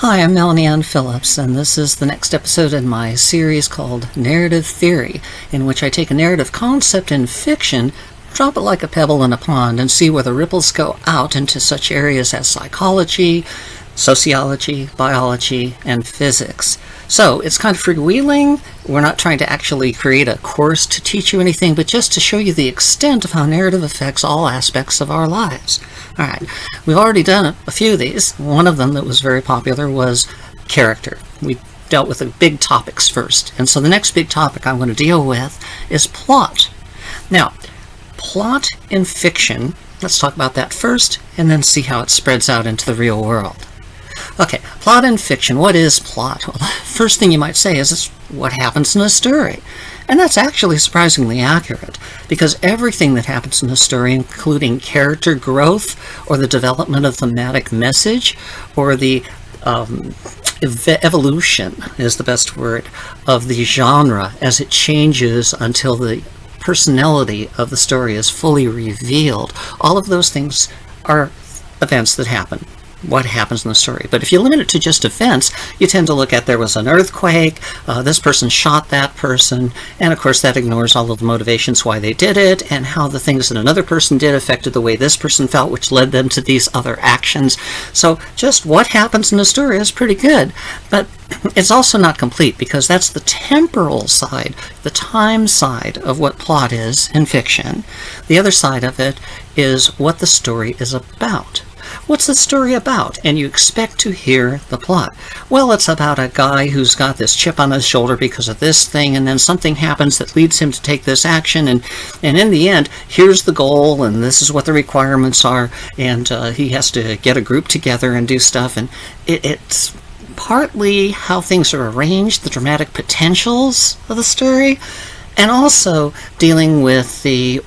Hi, I'm Melanie Ann Phillips, and this is the next episode in my series called Narrative Theory, in which I take a narrative concept in fiction, drop it like a pebble in a pond, and see where the ripples go out into such areas as psychology, sociology, biology, and physics. So it's kind of freewheeling. We're not trying to actually create a course to teach you anything, but just to show you the extent of how narrative affects all aspects of our lives. All right, we've already done a few of these. One of them that was very popular was character. We dealt with the big topics first, and so the next big topic I'm going to deal with is plot. Now, plot in fiction, let's talk about that first, and then see how it spreads out into the real world. Okay, plot in fiction. What is plot? Well, the first thing you might say is it's what happens in a story. And that's actually surprisingly accurate, because everything that happens in a story, including character growth, or the development of thematic message, or the evolution is the best word, of the genre as it changes until the personality of the story is fully revealed, all of those things are events that happen. What happens in the story. But if you limit it to just events, you tend to look at there was an earthquake, this person shot that person, and of course that ignores all of the motivations why they did it, and how the things that another person did affected the way this person felt, which led them to these other actions. So just what happens in the story is pretty good, but it's also not complete, because that's the temporal side, the time side of what plot is in fiction. The other side of it is what the story is about. What's the story about? And you expect to hear the plot. Well, it's about a guy who's got this chip on his shoulder because of this thing, and then something happens that leads him to take this action, and in the end, here's the goal, and this is what the requirements are, and he has to get a group together and do stuff, and it's partly how things are arranged, the dramatic potentials of the story, and also dealing with the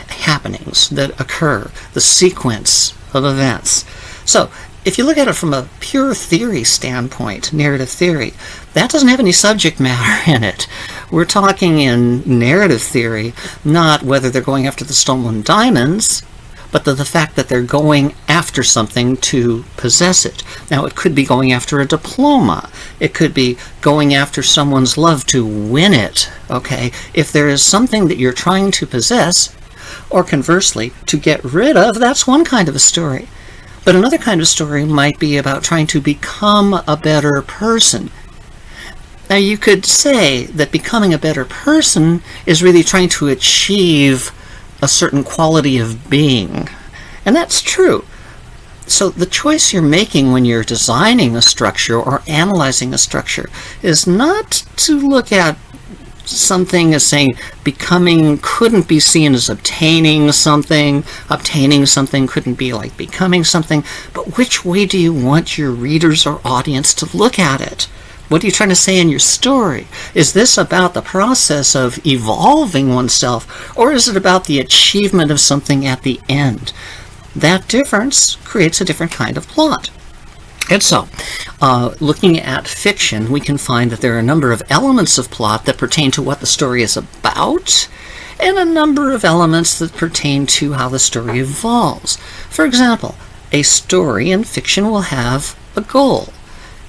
happenings that occur, the sequence of events. So, if you look at it from a pure theory standpoint, narrative theory, that doesn't have any subject matter in it. We're talking in narrative theory, not whether they're going after the stolen diamonds, but the fact that they're going after something to possess it. Now, it could be going after a diploma. It could be going after someone's love to win it, okay? If there is something that you're trying to possess, or conversely, to get rid of, that's one kind of a story. But another kind of story might be about trying to become a better person. Now, you could say that becoming a better person is really trying to achieve a certain quality of being. And that's true. So the choice you're making when you're designing a structure or analyzing a structure is not to look at something as saying becoming couldn't be seen as obtaining something couldn't be like becoming something, but which way do you want your readers or audience to look at it? What are you trying to say in your story? Is this about the process of evolving oneself, or is it about the achievement of something at the end? That difference creates a different kind of plot. And so, looking at fiction, we can find that there are a number of elements of plot that pertain to what the story is about, and a number of elements that pertain to how the story evolves. For example, a story in fiction will have a goal.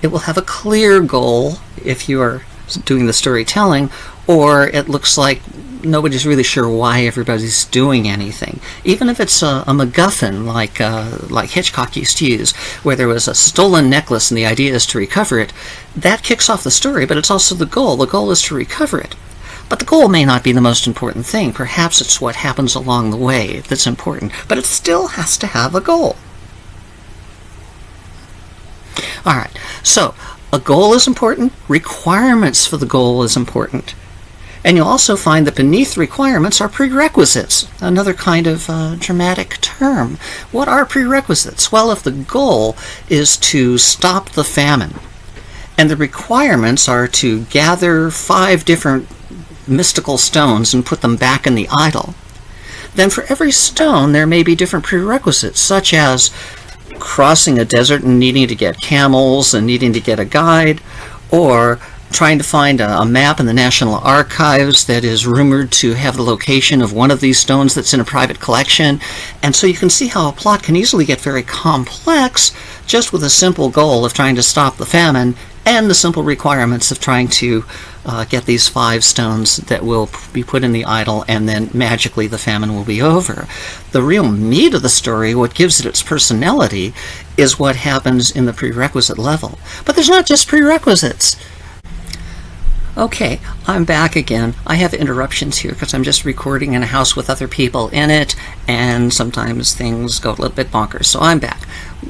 It will have a clear goal if you are doing the storytelling, or it looks like nobody's really sure why everybody's doing anything. Even if it's a MacGuffin, like Hitchcock used to use, where there was a stolen necklace and the idea is to recover it, that kicks off the story, but it's also the goal. The goal is to recover it. But the goal may not be the most important thing. Perhaps it's what happens along the way that's important, but it still has to have a goal. All right, so a goal is important. Requirements for the goal is important. And you'll also find that beneath requirements are prerequisites, another kind of dramatic term. What are prerequisites? Well, if the goal is to stop the famine, and the requirements are to gather 5 different mystical stones and put them back in the idol, then for every stone there may be different prerequisites, such as crossing a desert and needing to get camels and needing to get a guide, or trying to find a map in the National Archives that is rumored to have the location of one of these stones that's in a private collection. And so you can see how a plot can easily get very complex just with a simple goal of trying to stop the famine and the simple requirements of trying to get these 5 stones that will be put in the idol, and then magically the famine will be over. The real meat of the story, what gives it its personality, is what happens in the prerequisite level. But there's not just prerequisites. Okay, I'm back again. I have interruptions here because I'm just recording in a house with other people in it, and sometimes things go a little bit bonkers. So I'm back.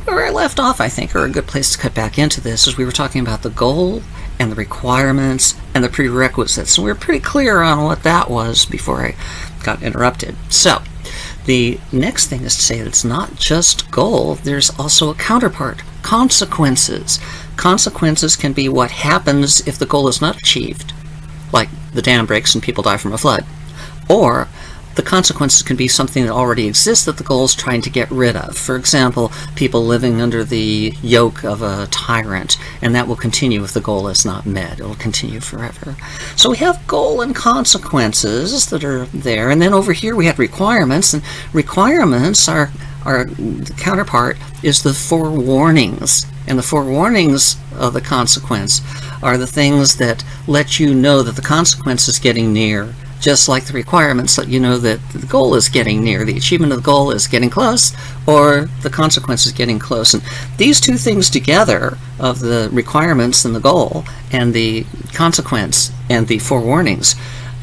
Where I left off, I think, or a good place to cut back into this, is we were talking about the goal and the requirements and the prerequisites. And we were pretty clear on what that was before I got interrupted. So the next thing is to say that it's not just goal, there's also a counterpart, consequences. Consequences can be what happens if the goal is not achieved, like the dam breaks and people die from a flood. Or the consequences can be something that already exists that the goal is trying to get rid of. For example, people living under the yoke of a tyrant, and that will continue if the goal is not met. It will continue forever. So we have goal and consequences that are there, and then over here we have requirements, and requirements are the counterpart is the forewarnings. And the forewarnings of the consequence are the things that let you know that the consequence is getting near, just like the requirements let you know that the goal is getting near, the achievement of the goal is getting close, or the consequence is getting close. And these two things together, of the requirements and the goal, and the consequence and the forewarnings,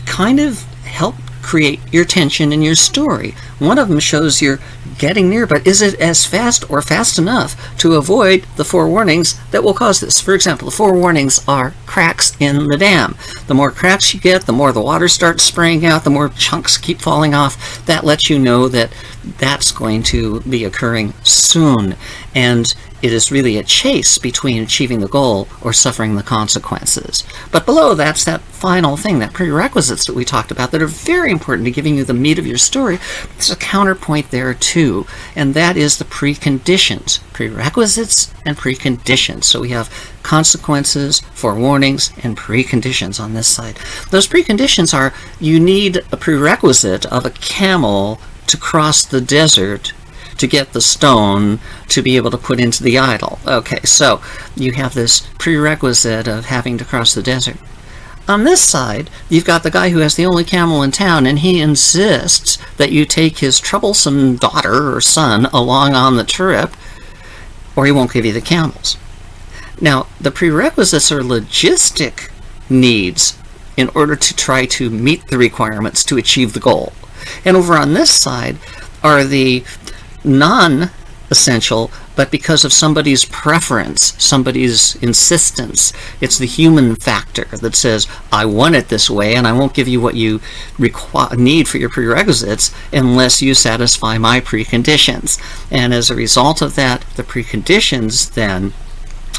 kind of help create your tension in your story. One of them shows you're getting near, but is it as fast or fast enough to avoid the forewarnings that will cause this? For example, the forewarnings are cracks in the dam. The more cracks you get, the more the water starts spraying out, the more chunks keep falling off. That lets you know that that's going to be occurring soon. And it is really a chase between achieving the goal or suffering the consequences. But below that's that final thing, that prerequisites that we talked about that are very important to giving you the meat of your story. There's a counterpoint there too, and that is the preconditions. Prerequisites and preconditions. So we have consequences, forewarnings, and preconditions on this side. Those preconditions are, you need a prerequisite of a camel to cross the desert to get the stone to be able to put into the idol. Okay, so you have this prerequisite of having to cross the desert. On this side, you've got the guy who has the only camel in town, and he insists that you take his troublesome daughter or son along on the trip, or he won't give you the camels. Now, the prerequisites are logistic needs in order to try to meet the requirements to achieve the goal. And over on this side are the non-essential, but because of somebody's preference, somebody's insistence. It's the human factor that says, I want it this way, and I won't give you what you need for your prerequisites unless you satisfy my preconditions. And as a result of that, the preconditions then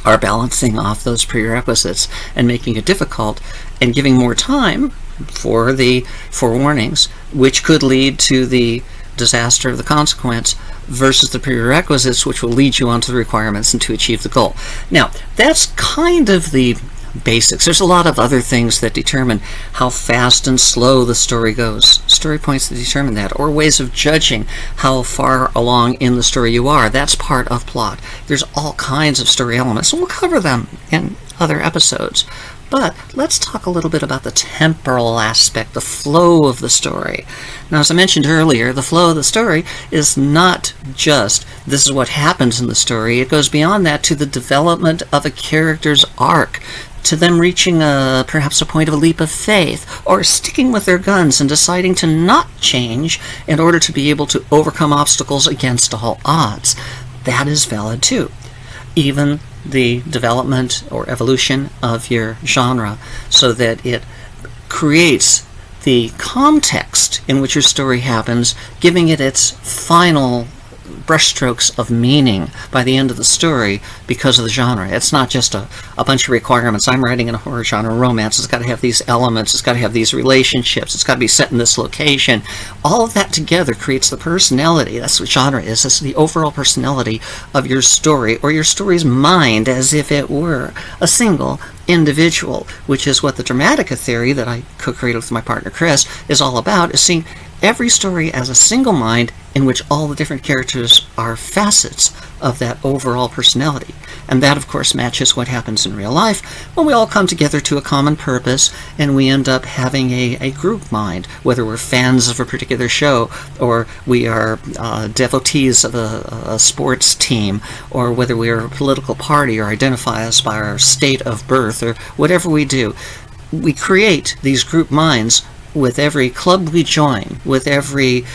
are balancing off those prerequisites and making it difficult and giving more time for the forewarnings, which could lead to the disaster of the consequence, versus the prerequisites, which will lead you onto the requirements and to achieve the goal. Now, that's kind of the basics. There's a lot of other things that determine how fast and slow the story goes. Story points that determine that, or ways of judging how far along in the story you are. That's part of plot. There's all kinds of story elements, and we'll cover them in other episodes. But let's talk a little bit about the temporal aspect, the flow of the story. Now, as I mentioned earlier, the flow of the story is not just this is what happens in the story. It goes beyond that to the development of a character's arc, to them reaching perhaps a point of a leap of faith, or sticking with their guns and deciding to not change in order to be able to overcome obstacles against all odds. That is valid too. Even the development or evolution of your genre, so that it creates the context in which your story happens, giving it its final brushstrokes of meaning by the end of the story because of the genre. It's not just a bunch of requirements. I'm writing in a horror genre romance. It's got to have these elements. It's got to have these relationships. It's got to be set in this location. All of that together creates the personality. That's what genre is. It's the overall personality of your story, or your story's mind, as if it were a single individual, which is what the Dramatica Theory that I co-created with my partner Chris is all about, is seeing every story as a single mind in which all the different characters are facets of that overall personality. And that, of course, matches what happens in real life when we all come together to a common purpose and we end up having a group mind, whether we're fans of a particular show or we are devotees of a sports team, or whether we are a political party or identify us by our state of birth, or whatever we do. We create these group minds with every club we join, with every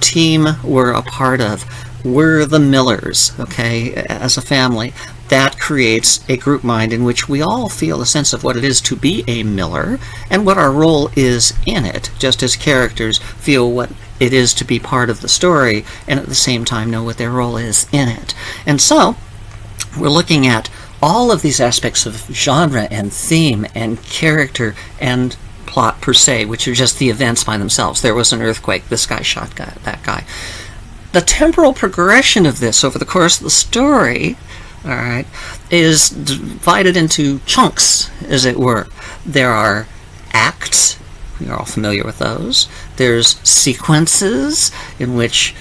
team we're a part of. We're the Millers, okay, as a family. That creates a group mind in which we all feel a sense of what it is to be a Miller and what our role is in it, just as characters feel what it is to be part of the story and at the same time know what their role is in it. And so we're looking at all of these aspects of genre and theme and character and plot per se, which are just the events by themselves. There was an earthquake, this guy shot that guy. The temporal progression of this over the course of the story, all right, is divided into chunks, as it were. There are acts, you're all familiar with those. There's sequences in which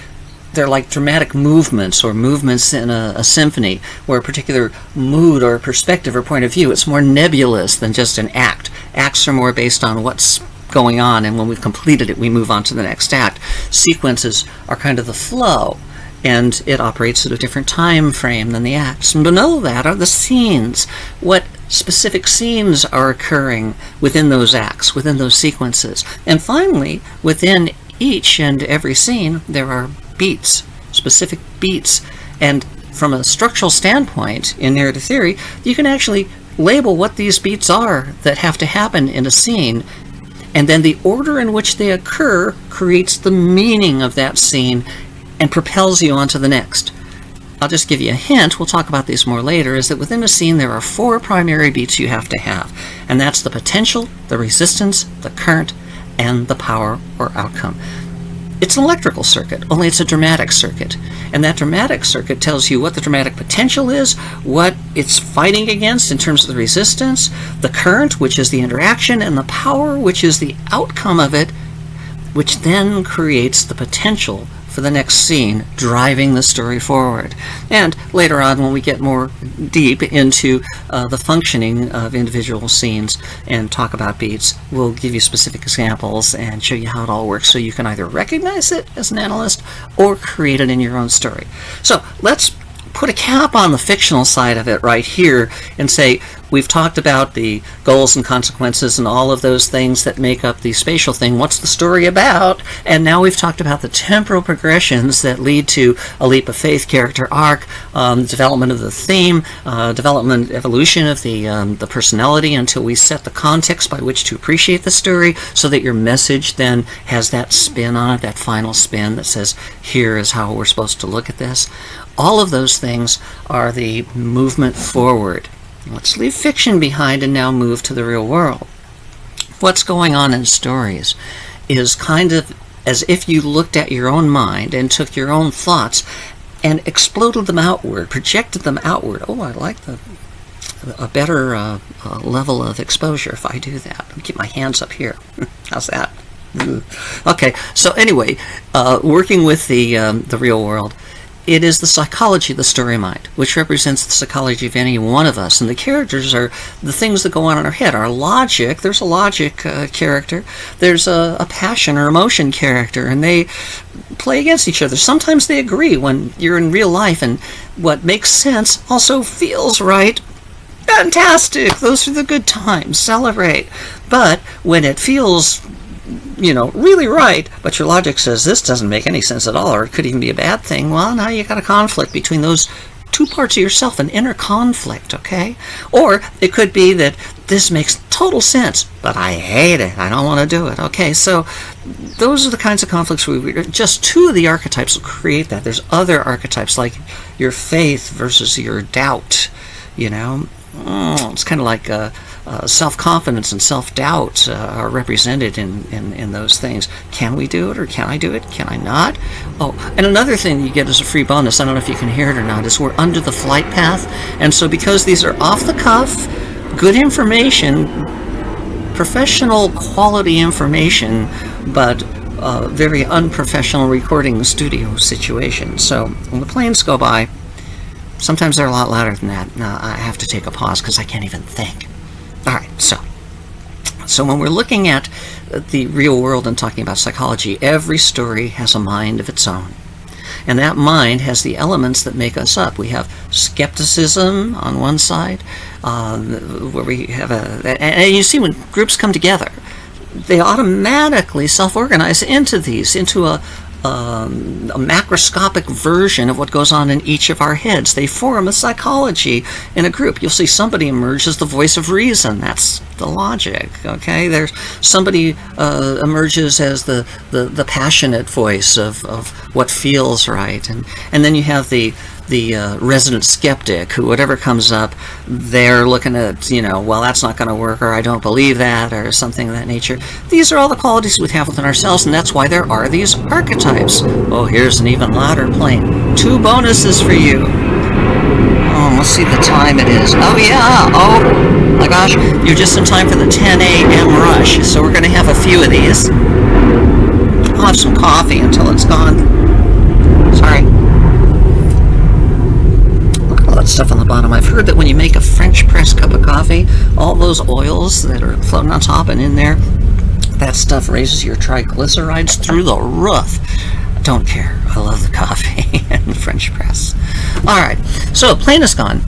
they're like dramatic movements or movements in a symphony where a particular mood or perspective or point of view, it's more nebulous than just an act. Acts are more based on what's going on, and when we've completed it, we move on to the next act. Sequences are kind of the flow, and it operates at a different time frame than the acts. And below that are the scenes. What specific scenes are occurring within those acts, within those sequences. And finally, within each and every scene, there are beats, specific beats. And from a structural standpoint in narrative theory, you can actually label what these beats are that have to happen in a scene, and then the order in which they occur creates the meaning of that scene and propels you on to the next. I'll just give you a hint, we'll talk about these more later, is that within a scene there are 4 primary beats you have to have, and that's the potential, the resistance, the current, and the power or outcome. It's an electrical circuit, only it's a dramatic circuit. And that dramatic circuit tells you what the dramatic potential is, what it's fighting against in terms of the resistance, the current, which is the interaction, and the power, which is the outcome of it, which then creates the potential for the next scene, driving the story forward. And later on, when we get more deep into the functioning of individual scenes and talk about beats, we'll give you specific examples and show you how it all works so you can either recognize it as an analyst or create it in your own story. So let's put a cap on the fictional side of it right here and say we've talked about the goals and consequences and all of those things that make up the spatial thing. What's the story about? And now we've talked about the temporal progressions that lead to a leap of faith character arc, development of the theme, development, evolution of the personality until we set the context by which to appreciate the story so that your message then has that spin on it, that final spin that says, here is how we're supposed to look at this. All of those things are the movement forward. Let's leave fiction behind and now move to the real world. What's going on in stories is kind of as if you looked at your own mind and took your own thoughts and exploded them outward, projected them outward. Oh, I like a better level of exposure if I do that. I'll keep my hands up here. How's that? Okay, so anyway, working with the real world, it is the psychology of the story mind, which represents the psychology of any one of us. And the characters are the things that go on in our head. Our logic, there's a logic character. There's a passion or emotion character, and they play against each other. Sometimes they agree when you're in real life, and what makes sense also feels right. Fantastic! Those are the good times. Celebrate. But when it feels really right, but your logic says this doesn't make any sense at all, or it could even be a bad thing, well, now you got a conflict between those two parts of yourself, an inner conflict, okay? Or it could be that this makes total sense, but I hate it. I don't want to do it, okay? So those are the kinds of conflicts just two of the archetypes will create that. There's other archetypes like your faith versus your doubt, you know? It's kind of like self-confidence and self-doubt are represented in those things. Can we do it, or can I do it? Can I not? Oh, and another thing you get as a free bonus, I don't know if you can hear it or not, is we're under the flight path. And so because these are off the cuff, good information, professional quality information, but very unprofessional recording studio situation. So when the planes go by, sometimes they're a lot louder than that. I have to take a pause because I can't even think. All right, so when we're looking at the real world and talking about psychology, every story has a mind of its own. And that mind has the elements that make us up. We have skepticism on one side, where we have and you see when groups come together, they automatically self-organize into a macroscopic version of what goes on in each of our heads. They form a psychology in a group. You'll see somebody emerge as the voice of reason. That's the logic, okay? There's somebody emerges as the passionate voice of what feels right. And then you have the resident skeptic who, whatever comes up, they're looking at, well, that's not going to work, or I don't believe that, or something of that nature. These are all the qualities we have within ourselves, and that's why there are these archetypes. Oh, here's an even louder plane. 2 bonuses for you. Oh, let's see the time it is. Oh, yeah. Oh, my gosh. You're just in time for the 10 a.m. rush, so we're going to have a few of these. I'll have some coffee until it's gone. Sorry. That stuff on the bottom. I've heard that when you make a French press cup of coffee, all those oils that are floating on top and in there, that stuff raises your triglycerides through the roof. Don't care. I love the coffee and the French press. All right. So plane is gone.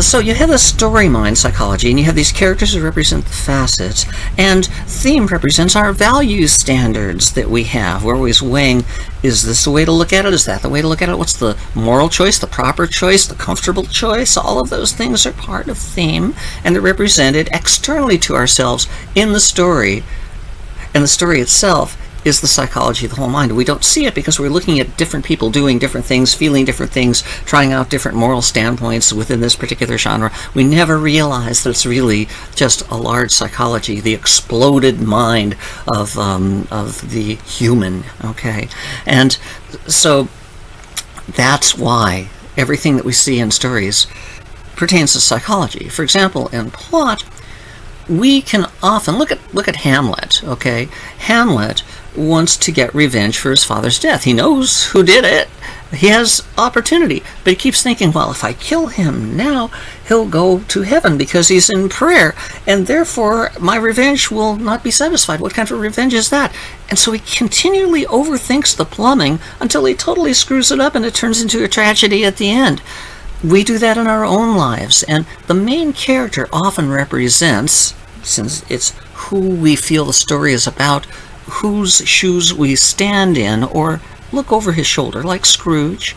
So you have the story mind psychology, and you have these characters that represent the facets, and theme represents our value standards that we have. We're always weighing, is this the way to look at it? Is that the way to look at it? What's the moral choice, the proper choice, the comfortable choice? All of those things are part of theme, and they're represented externally to ourselves in the story. And the story itself is the psychology of the whole mind. We don't see it because we're looking at different people doing different things, feeling different things, trying out different moral standpoints within this particular genre. We never realize that it's really just a large psychology, the exploded mind of the human, okay? And so that's why everything that we see in stories pertains to psychology. For example, in plot, we can often look at Hamlet, okay? Hamlet wants to get revenge for his father's death. He knows who did it. He has opportunity, but he keeps thinking, well, if I kill him now, he'll go to heaven because he's in prayer, and therefore my revenge will not be satisfied. What kind of revenge is that? And so he continually overthinks the plumbing until he totally screws it up and it turns into a tragedy at the end. We do that in our own lives, and the main character often represents, since it's who we feel the story is about, whose shoes we stand in or look over his shoulder, like Scrooge.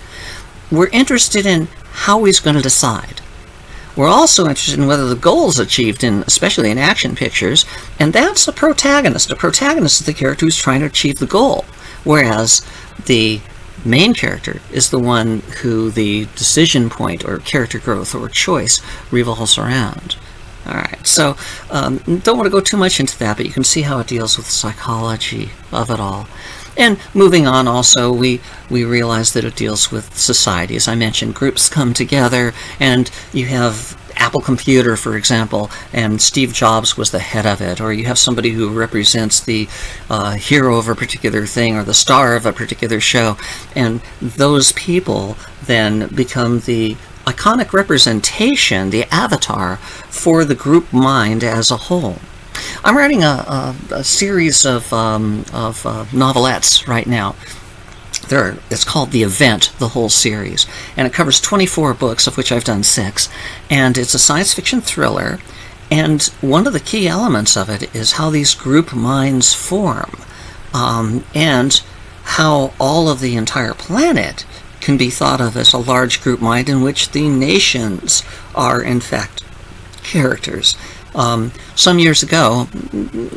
We're interested in how he's going to decide. We're also interested in whether the goal is achieved, especially in action pictures, and that's a protagonist. A protagonist is the character who's trying to achieve the goal, whereas the main character is the one who the decision point or character growth or choice revolves around. All right, so don't want to go too much into that, but you can see how it deals with the psychology of it all. And moving on also, we realize that it deals with society. As I mentioned, groups come together, and you have Apple Computer, for example, and Steve Jobs was the head of it, or you have somebody who represents the hero of a particular thing or the star of a particular show, and those people then become the iconic representation, the avatar for the group mind as a whole. I'm writing a series of novelettes right now. It's called The Event, the whole series, and it covers 24 books, of which I've done 6, and it's a science fiction thriller, and one of the key elements of it is how these group minds form, and how all of the entire planet can be thought of as a large group mind in which the nations are, in fact, characters. Some years ago,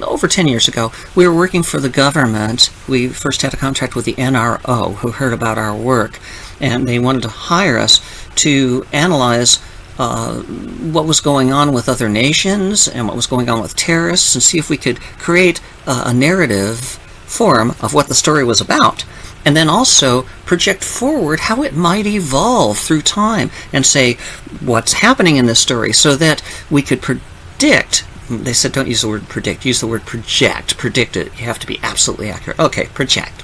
over 10 years ago, we were working for the government. We first had a contract with the NRO, who heard about our work, and they wanted to hire us to analyze what was going on with other nations and what was going on with terrorists, and see if we could create a narrative form of what the story was about, and then also project forward how it might evolve through time and say what's happening in this story, so that we could predict. They said don't use the word predict, use the word project. Predict it, you have to be absolutely accurate. Okay, project.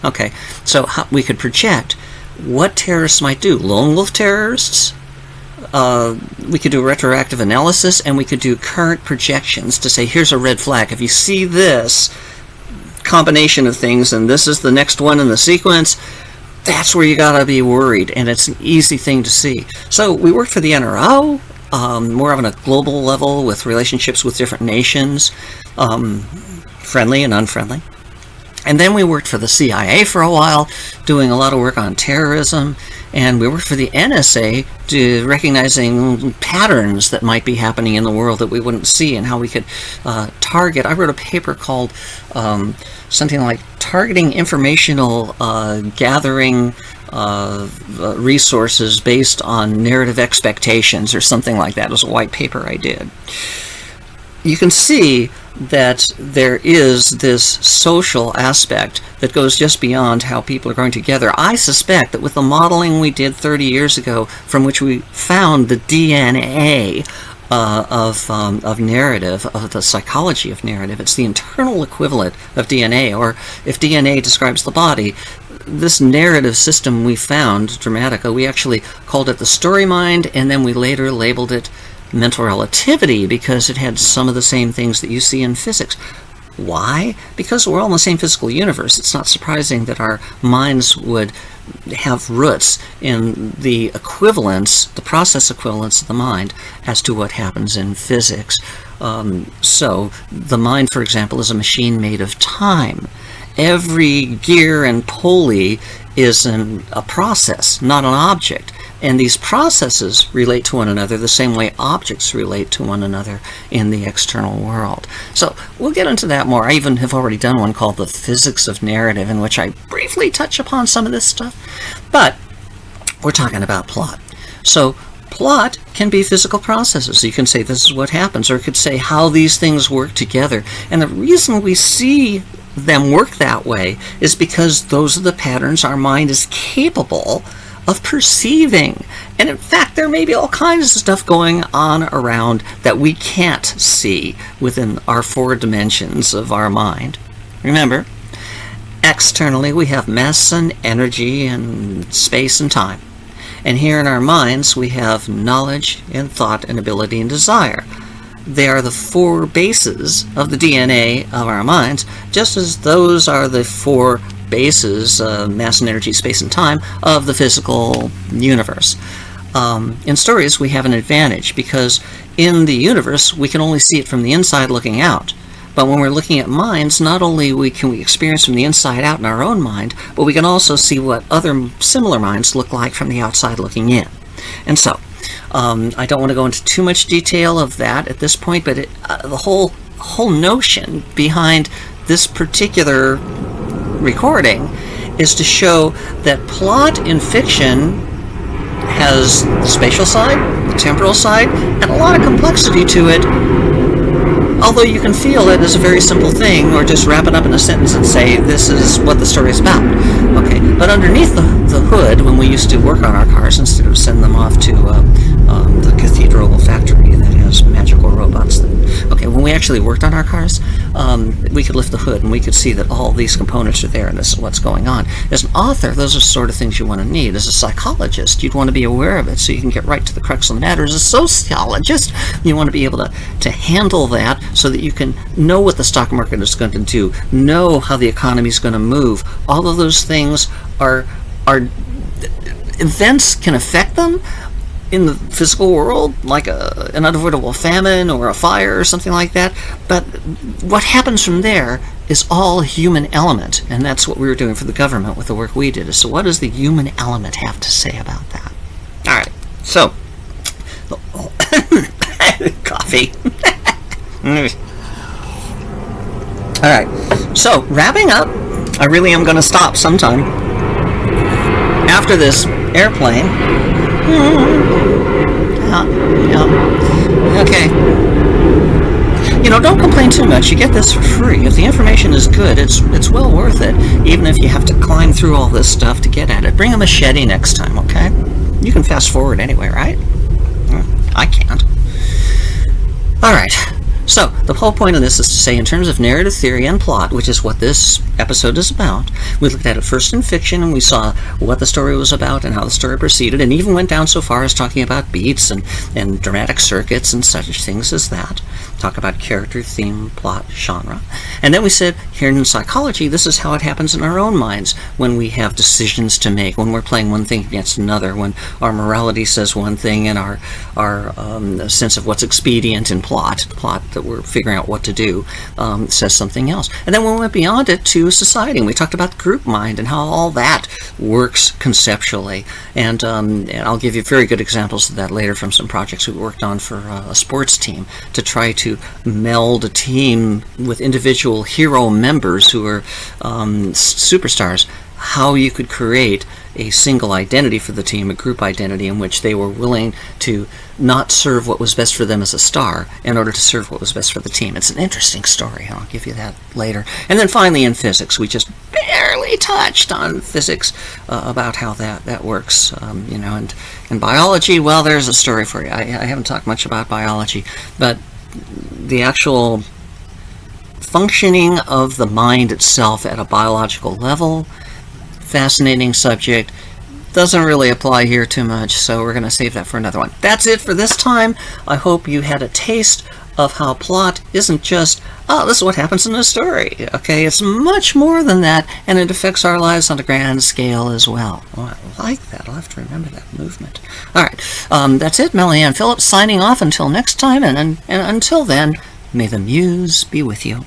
Okay, so we could project what terrorists might do. Lone wolf terrorists. We could do retroactive analysis, and we could do current projections to say, here's a red flag. If you see this combination of things, and this is the next one in the sequence, that's where you gotta be worried, and it's an easy thing to see. So we worked for the NRO, more on a global level with relationships with different nations, friendly and unfriendly. And then we worked for the CIA for a while, doing a lot of work on terrorism, and we worked for the NSA, recognizing patterns that might be happening in the world that we wouldn't see, and how we could target. I wrote a paper called something like Targeting Informational Gathering Resources Based on Narrative Expectations, or something like that. It was a white paper I did. You can see that there is this social aspect that goes just beyond how people are going together. I suspect that with the modeling we did 30 years ago, from which we found the DNA of narrative, of the psychology of narrative, it's the internal equivalent of DNA, or if DNA describes the body, this narrative system we found, Dramatica, we actually called it the story mind, and then we later labeled it mental relativity, because it had some of the same things that you see in physics. Why? Because we're all in the same physical universe. It's not surprising that our minds would have roots in the equivalence, the process equivalence of the mind, as to what happens in physics. So the mind, for example, is a machine made of time. Every gear and pulley is a process, not an object. And these processes relate to one another the same way objects relate to one another in the external world. So we'll get into that more. I even have already done one called The Physics of Narrative, in which I briefly touch upon some of this stuff. But we're talking about plot. So plot can be physical processes. You can say this is what happens, or it could say how these things work together. And the reason we see them work that way is because those are the patterns our mind is capable of perceiving. And in fact, there may be all kinds of stuff going on around that we can't see within our 4 dimensions of our mind. Remember, externally we have mass and energy and space and time. And here in our minds we have knowledge and thought and ability and desire. They are the 4 bases of the DNA of our minds, just as those are the 4 bases, mass and energy, space and time, of the physical universe. In stories we have an advantage, because in the universe we can only see it from the inside looking out. But when we're looking at minds, not only can we experience from the inside out in our own mind, but we can also see what other similar minds look like from the outside looking in. And so, I don't want to go into too much detail of that at this point, but the whole notion behind this particular recording is to show that plot in fiction has the spatial side, the temporal side, and a lot of complexity to it, although you can feel it as a very simple thing, or just wrap it up in a sentence and say this is what the story is about. Okay, but underneath the hood, when we used to work on our cars instead of send them off to the cathedral factory that has magical robots, when we actually worked on our cars, we could lift the hood and we could see that all these components are there and this is what's going on. As an author, those are the sort of things you want to need. As a psychologist, you'd want to be aware of it so you can get right to the crux of the matter. As a sociologist, you want to be able to handle that so that you can know what the stock market is going to do, know how the economy is going to move. All of those things are events can affect them in the physical world, like an unavoidable famine or a fire or something like that, but what happens from there is all human element, and that's what we were doing for the government with the work we did. So what does the human element have to say about that? All right, so coffee. All right, so wrapping up, I really am going to stop sometime after this airplane. Okay. Don't complain too much. You get this for free. If the information is good, it's well worth it, even if you have to climb through all this stuff to get at it. Bring a machete next time, okay? You can fast forward anyway, right? I can't. All right. So, the whole point of this is to say, in terms of narrative theory and plot, which is what this episode is about, we looked at it first in fiction, and we saw what the story was about and how the story proceeded, and even went down so far as talking about beats and dramatic circuits and such things as that. Talk about character, theme, plot, genre. And then we said, here in psychology, this is how it happens in our own minds when we have decisions to make, when we're playing one thing against another, when our morality says one thing and our sense of what's expedient in plot that we're figuring out what to do, says something else. And then when we went beyond it to society, and we talked about group mind and how all that works conceptually. And I'll give you very good examples of that later from some projects we worked on for a sports team to try to meld a team with individual hero members who are superstars, how you could create a single identity for the team, a group identity in which they were willing to not serve what was best for them as a star in order to serve what was best for the team. It's an interesting story, and I'll give you that later. And then finally in physics, we just barely touched on physics about how that works. And in biology, well, there's a story for you. I haven't talked much about biology, but the actual functioning of the mind itself at a biological level, fascinating subject, doesn't really apply here too much, so we're going to save that for another one. That's it for this time. I hope you had a taste of how plot isn't just, this is what happens in a story. Okay, it's much more than that, and it affects our lives on a grand scale as well. Oh, I like that. I'll have to remember that movement. All right, that's it. Melanie Ann Phillips signing off until next time, and until then, may the muse be with you.